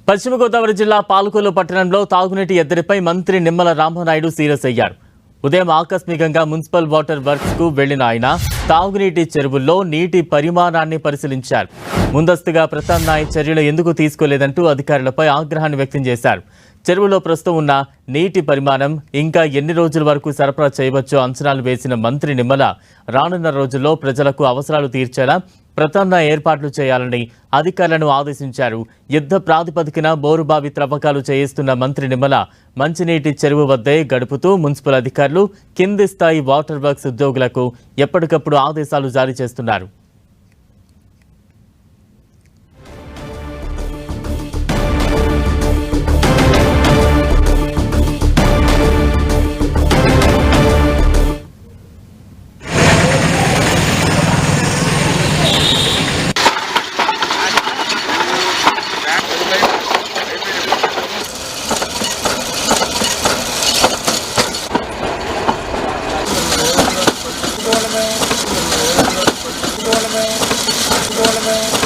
పశ్చిమ గోదావరి జిల్లా పాలకొల్లు పట్టణంలో తాగునీటి ఎద్దడిపై మంత్రి నిమ్మల రామనాయుడు సీరియస్ అయ్యారు. ఉదయం ఆకస్మికంగా మున్సిపల్ వాటర్ వర్క్స్ కు వెళ్లిన ఆయన తాగునీటి చెరువుల్లో నీటి పరిమాణాన్ని పరిశీలించారు. ముందస్తుగా ప్రత్యామ్నాయ చర్యలు ఎందుకు తీసుకోలేదంటూ అధికారులపై ఆగ్రహాన్ని వ్యక్తం చేశారు. చెరువులో ప్రస్తుతం ఉన్న నీటి పరిమాణం ఇంకా ఎన్ని రోజుల వరకు సరఫరా చేయవచ్చో అంచనాలు వేసిన మంత్రి నిమ్మల రానున్న రోజుల్లో ప్రజలకు అవసరాలు తీర్చేలా ప్రత్యామ్నాయ ఏర్పాట్లు చేయాలని అధికారులను ఆదేశించారు. యుద్ధ ప్రాతిపదికన బోరుబావి త్రవ్వకాలు చేయిస్తున్న మంత్రి నిమ్మల మంచినీటి చెరువు వద్దే గడుపుతూ మున్సిపల్ అధికారులు కింది స్థాయి వాటర్ వర్క్స్ ఉద్యోగులకు ఎప్పటికప్పుడు ఆదేశాలు జారీ చేస్తున్నారు. बोल में